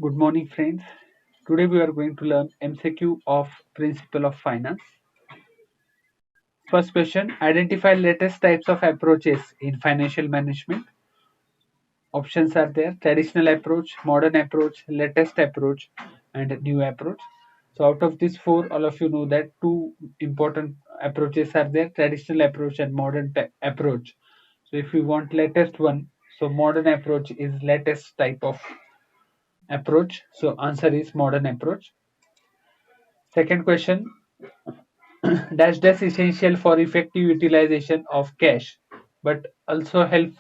Good morning, friends. Today we are going to learn MCQ of Principle of Finance. First question, identify latest types of approaches in financial management. Options are there, traditional approach, modern approach, latest approach, and new approach. So out of these four, all of you know that two important approaches are there, traditional approach and modern approach. So if you want latest one, so modern approach is latest type of approach. So answer is modern approach. Second question, dash essential for effective utilization of cash, but also help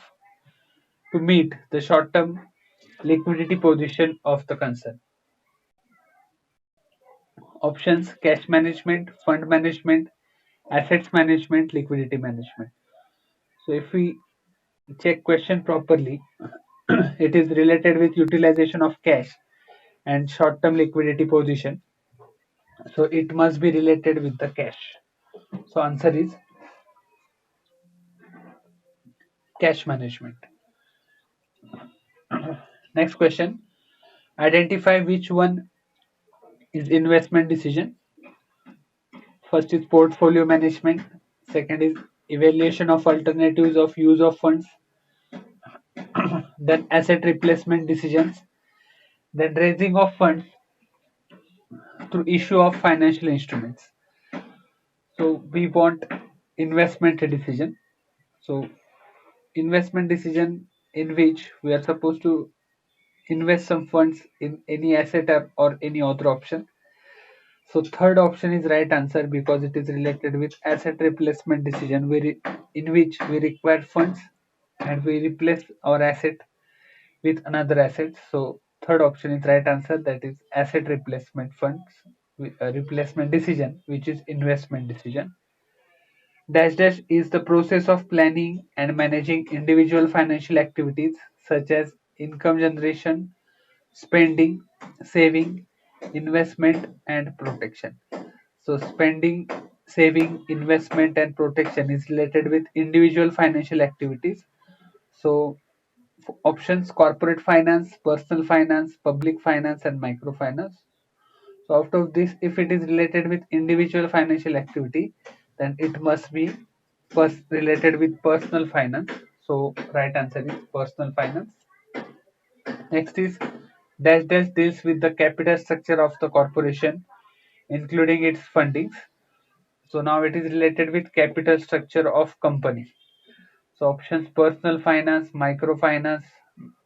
to meet the short-term liquidity position of the concern. Options: cash management, fund management, assets management, liquidity management. So if we check question properly, it is related with utilization of cash and short-term liquidity position. So it must be related with the cash. So answer is cash management. Next question. Identify which one is investment decision. First is portfolio management. Second is evaluation of alternatives of use of funds. Then asset replacement decisions. Then raising of funds through issue of financial instruments. So we want investment decision. So investment decision in which we are supposed to invest some funds in any asset or any other option. So third option is right answer because it is related with asset replacement decision in which we require funds and we replace our asset with another asset. So third option is right answer, that is asset replacement funds replacement decision, which is investment decision. Dash is the process of planning and managing individual financial activities such as income generation, spending, saving, investment, and protection. So spending, saving, investment, and protection is related with individual financial activities. So options: corporate finance, personal finance, public finance, and microfinance. So out of this, if it is related with individual financial activity, then it must be related with personal finance. So right answer is personal finance. Next is dash deals with the capital structure of the corporation, including its fundings. So now it is related with capital structure of company. So options: personal finance, microfinance,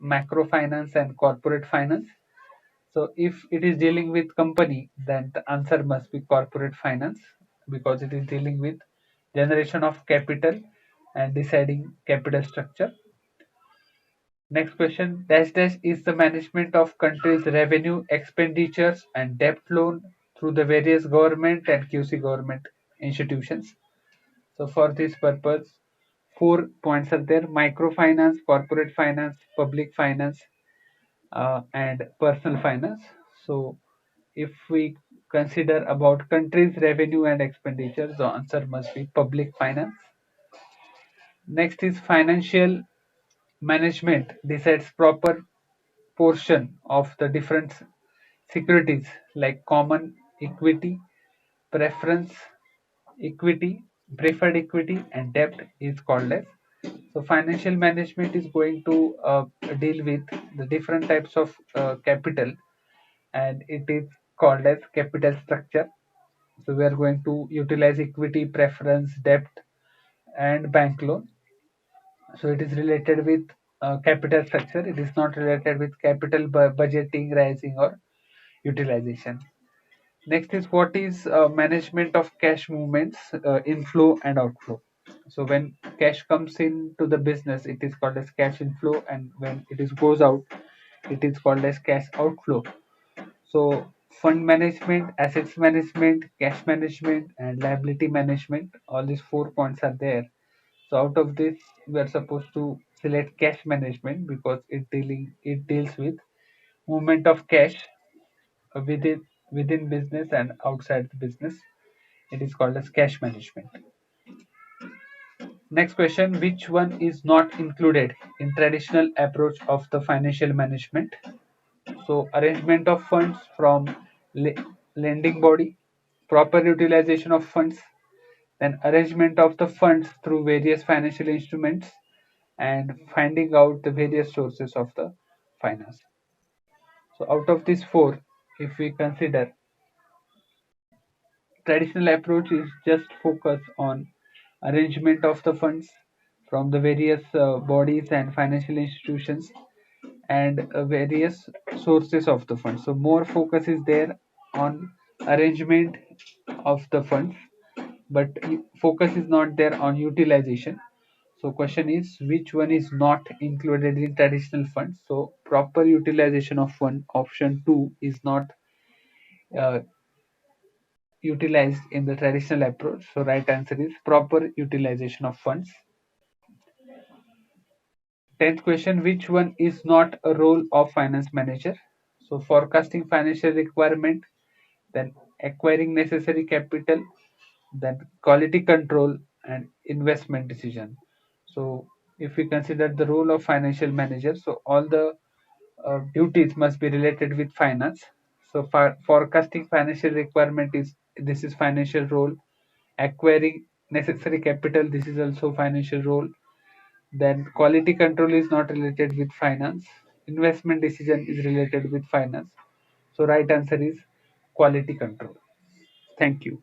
macrofinance, and corporate finance. So if it is dealing with company, then the answer must be corporate finance because it is dealing with generation of capital and deciding capital structure. Next question, dash is the management of country's revenue, expenditures, and debt loan through the various government and QC government institutions. So for this purpose, 4 points are there: microfinance, corporate finance, public finance, and personal finance. So if we consider about country's revenue and expenditure, the answer must be public finance. Next is financial management decides proper portion of the different securities like common equity, preference equity, preferred equity, and debt is called as. So financial management is going to deal with the different types of capital, and it is called as capital structure. So we are going to utilize equity, preference, debt, and bank loan. So it is related with capital structure. It is not related with capital budgeting, rising, or utilization. Next is what is management of cash movements, inflow and outflow. So when cash comes into the business, it is called as cash inflow, and when it is goes out, it is called as cash outflow. So fund management, assets management, cash management, and liability management, all these 4 points are there. So out of this, we are supposed to select cash management because it deals with movement of cash within business and outside the business. It is called as cash management. Next question, which one is not included in traditional approach of the financial management? So arrangement of funds from lending body, proper utilization of funds, then arrangement of the funds through various financial instruments, and finding out the various sources of the finance. So out of these four, if we consider, traditional approach is just focus on arrangement of the funds from the various bodies and financial institutions, and various sources of the funds. So more focus is there on arrangement of the funds, but focus is not there on utilization. So question is, which one is not included in traditional funds? So proper utilization of fund, option 2, is not uh, utilized in the traditional approach. So right answer is proper utilization of funds. 10th question, which one is not a role of finance manager? So forecasting financial requirement, then acquiring necessary capital, then quality control, and investment decision. So if we consider the role of financial manager, so all the duties must be related with finance. So for forecasting financial requirement, is this is financial role. Acquiring necessary capital, this is also financial role. Then quality control is not related with finance. Investment decision is related with finance. So right answer is quality control. Thank you.